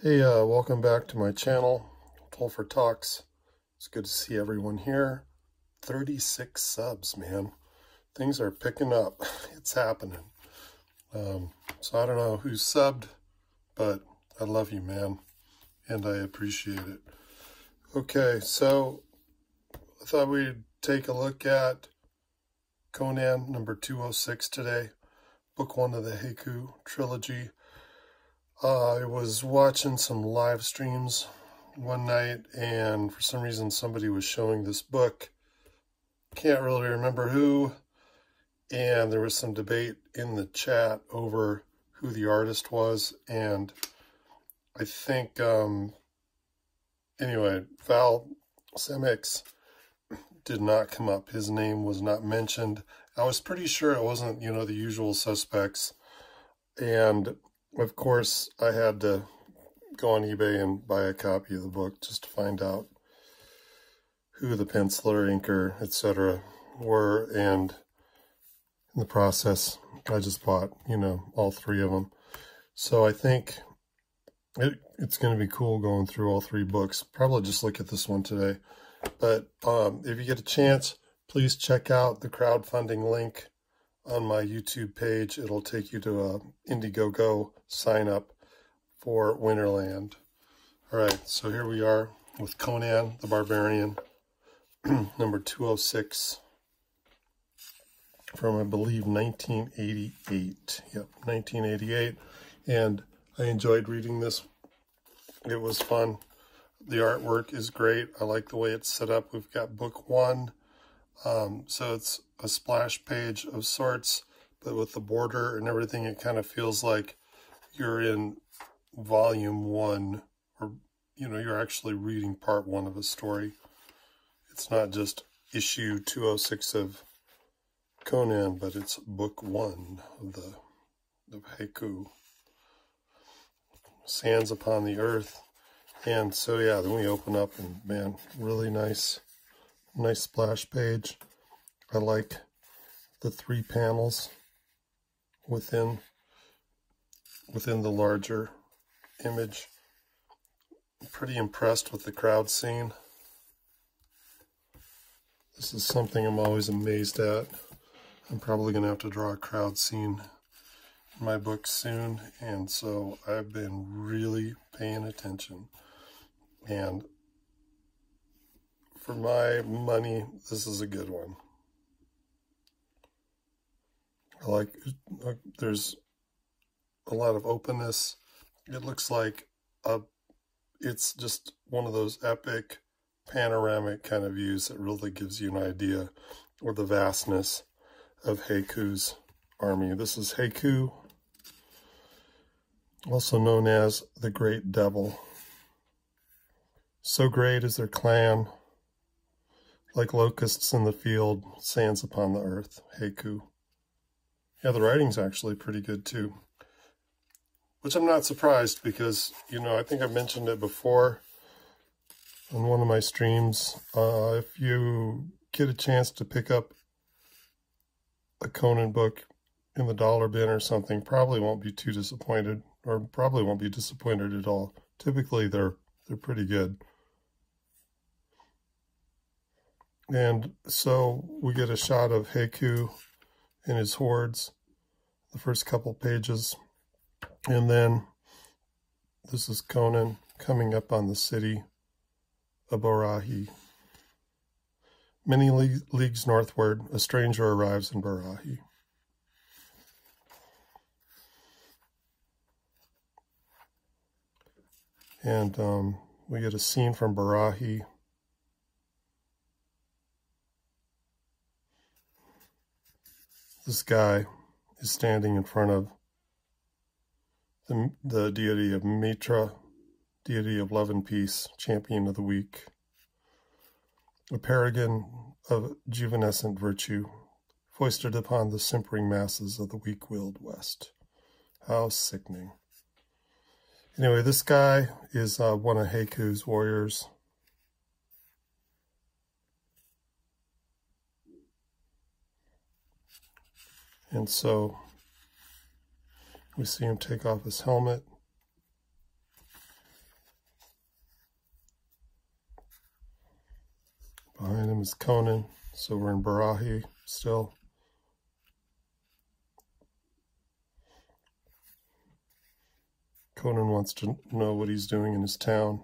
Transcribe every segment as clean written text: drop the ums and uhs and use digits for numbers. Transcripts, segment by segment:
Hey, welcome back to my channel, Tolfer Talks. It's good to see everyone here. 36 subs, man. Things are picking up. It's happening. So I don't know who's subbed, but I love you, man, and I appreciate it. Okay, so I thought we'd take a look at Conan number 206 today, book 1 of the Heku trilogy. I was watching some live streams one night, and for some reason somebody was showing this book. Can't really remember who, and there was some debate in the chat over who the artist was, and I think, anyway, Val Semix did not come up. His name was not mentioned. I was pretty sure it wasn't, the usual suspects, and of course, I had to go on eBay and buy a copy of the book just to find out who the penciler, inker, etc. were, and in the process, I just bought, all 3 of them. So I think it's going to be cool going through all 3 books. Probably just look at this one today. But if you get a chance, please check out the crowdfunding link on my YouTube page. It'll take you to a Indiegogo sign up for Winterland. All right, so here we are with Conan the Barbarian, number 206, from I believe 1988. Yep, 1988. And I enjoyed reading this. It was fun. The artwork is great. I like the way it's set up. We've got book 1. So it's a splash page of sorts, but with the border and everything, it kind of feels like you're in volume 1, or, you're actually reading part 1 of a story. It's not just issue 206 of Conan, but it's book 1 of the Heku. Sands upon the earth. And so, yeah, then we open up and, man, really nice splash page. I like the 3 panels within the larger image. I'm pretty impressed with the crowd scene. This is something I'm always amazed at. I'm probably going to have to draw a crowd scene in my book soon, and so I've been really paying attention. And for my money, this is a good one. I like, there's a lot of openness. It looks like it's just one of those epic panoramic kind of views that really gives you an idea or the vastness of Heku's army. This is Heku, also known as the Great Devil. So great is their clan, like locusts in the field, sands upon the earth, Heku. Yeah, the writing's actually pretty good too, which I'm not surprised because, I think I've mentioned it before on one of my streams. If you get a chance to pick up a Conan book in the dollar bin or something, probably won't be too disappointed, or probably won't be disappointed at all. Typically, they're pretty good. And so we get a shot of Heku and his hordes, the first couple pages. And then this is Conan coming up on the city of Barahi. Many leagues northward, a stranger arrives in Barahi. And we get a scene from Barahi. This guy is standing in front of the deity of Mitra, deity of love and peace, champion of the weak, a paragon of juvenescent virtue, foisted upon the simpering masses of the weak-willed West. How sickening. Anyway, this guy is one of Heku's warriors. And so we see him take off his helmet. is Conan, so we're in Barahi still. Conan wants to know what he's doing in his town.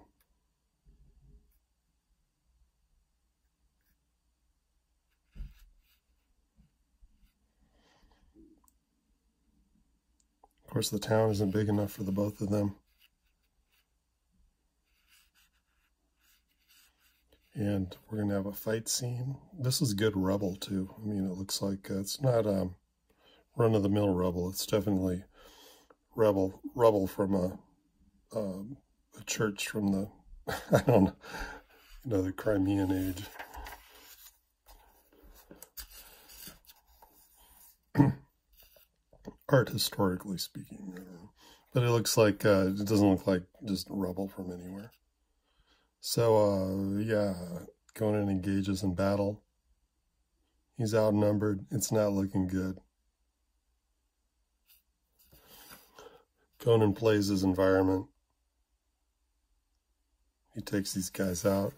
Of course, the town isn't big enough for the both of them. And we're going to have a fight scene. This is good rubble, too. I mean, it looks like it's not run-of-the-mill rubble. It's definitely rubble from a church from the, I don't know, the Crimean age. Art historically speaking. But it looks like, it doesn't look like just rubble from anywhere. So, yeah, Conan engages in battle. He's outnumbered. It's not looking good. Conan plays his environment. He takes these guys out.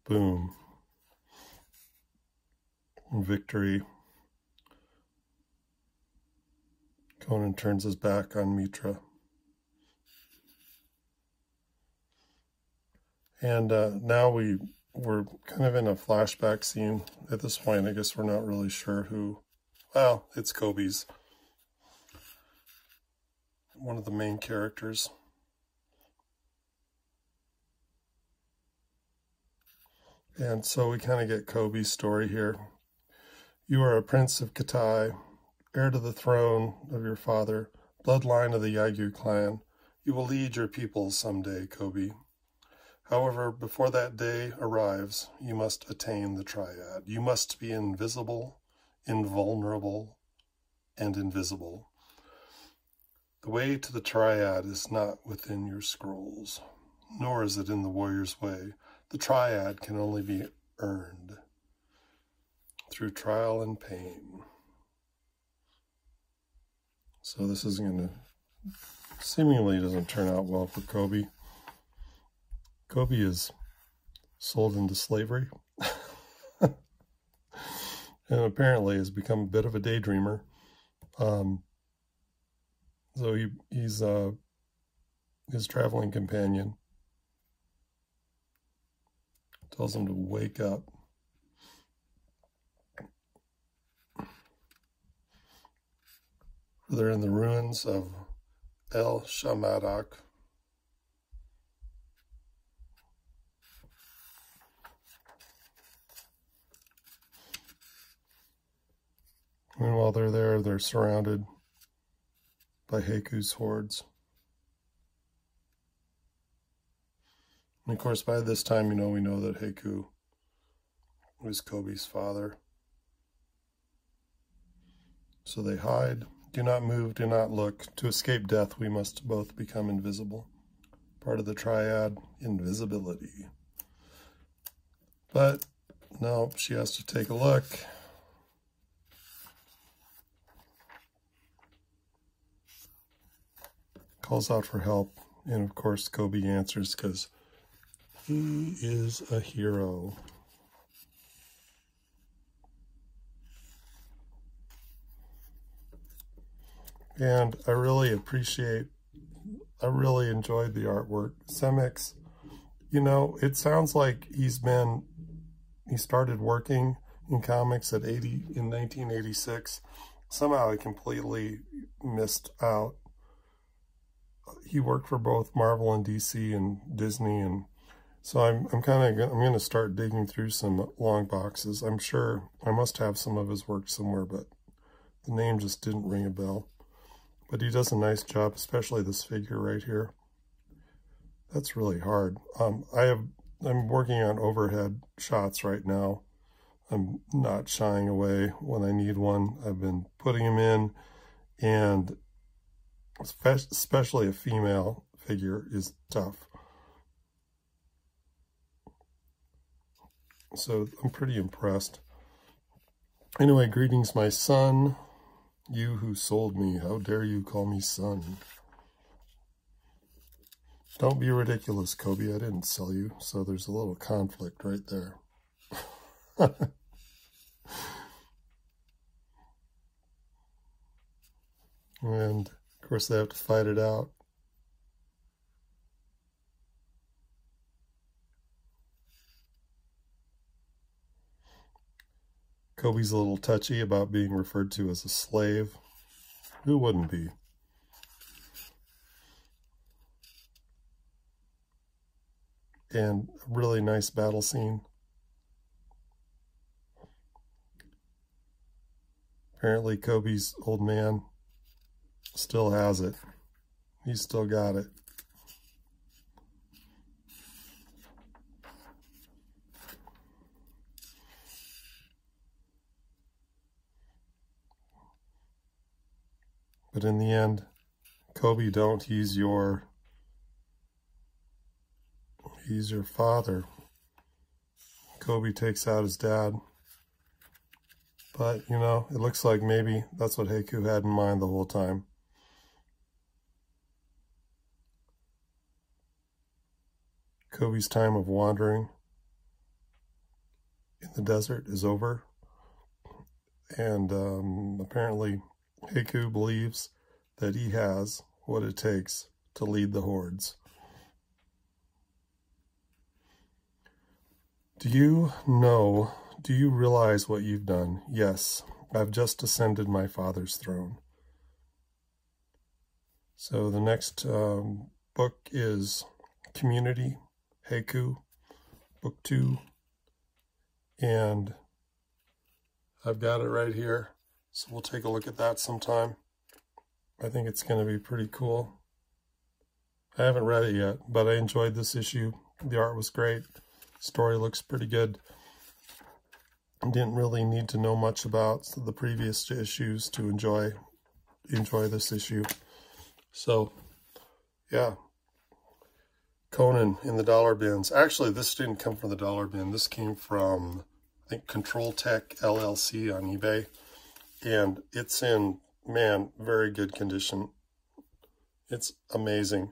Boom. Victory. Conan turns his back on Mitra. And now we're kind of in a flashback scene. At this point, I guess we're not really sure who. Well, it's Kobe's. One of the main characters. And so we kind of get Kobe's story here. You are a prince of Katai, heir to the throne of your father, bloodline of the Heku clan. You will lead your people someday, Kobe. However, before that day arrives, you must attain the triad. You must be invisible, invulnerable, and invisible. The way to the triad is not within your scrolls, nor is it in the warrior's way. The triad can only be earned through trial and pain. So this is going to, seemingly doesn't turn out well for Kobe. Kobe is sold into slavery and apparently has become a bit of a daydreamer. So he's his traveling companion tells him to wake up. They're in the ruins of El Shamadak. And while they're there, they're surrounded by Heku's hordes. And of course, by this time, we know that Heku was Kobe's father. So they hide. Do not move, do not look. To escape death, we must both become invisible. Part of the triad, invisibility. But, no, she has to take a look. Calls out for help. And, of course, Kobe answers because he is a hero. And I really enjoyed the artwork. Semix, it sounds like he started working in comics in 1986. Somehow I completely missed out. He worked for both Marvel and DC and Disney, and so I'm going to start digging through some long boxes. I'm sure I must have some of his work somewhere, but the name just didn't ring a bell. But he does a nice job, especially this figure right here. That's really hard. I'm working on overhead shots right now. I'm not shying away when I need one. I've been putting them in, and especially a female figure is tough. So I'm pretty impressed. Anyway, greetings, my son. You who sold me, how dare you call me son? Don't be ridiculous, Kobe. I didn't sell you. So there's a little conflict right there. And, of course, they have to fight it out. Kobe's a little touchy about being referred to as a slave. Who wouldn't be? And a really nice battle scene. Apparently Kobe's old man still has it. He's still got it. But in the end, Kobe, don't. He's your father. Kobe takes out his dad. But, you know, it looks like maybe that's what Heku had in mind the whole time. Kobe's time of wandering in the desert is over. And apparently Heku believes that he has what it takes to lead the hordes. Do you realize what you've done? Yes, I've just ascended my father's throne. So the next book is Community, Heku, book 2. And I've got it right here. So we'll take a look at that sometime. I think it's going to be pretty cool. I haven't read it yet, but I enjoyed this issue. The art was great. Story looks pretty good. Didn't really need to know much about the previous issues to enjoy this issue. So, yeah. Conan in the dollar bins. Actually, this didn't come from the dollar bin. This came from, I think, Control Tech LLC on eBay. And it's in, man, very good condition. It's amazing.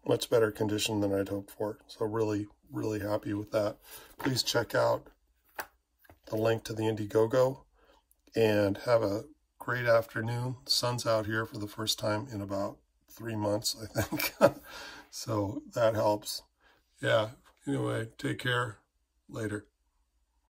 Much better condition than I'd hoped for. So really, really happy with that. Please check out the link to the Indiegogo and have a great afternoon. Sun's out here for the first time in about 3 months, I think. So that helps. Yeah, anyway, take care. Later.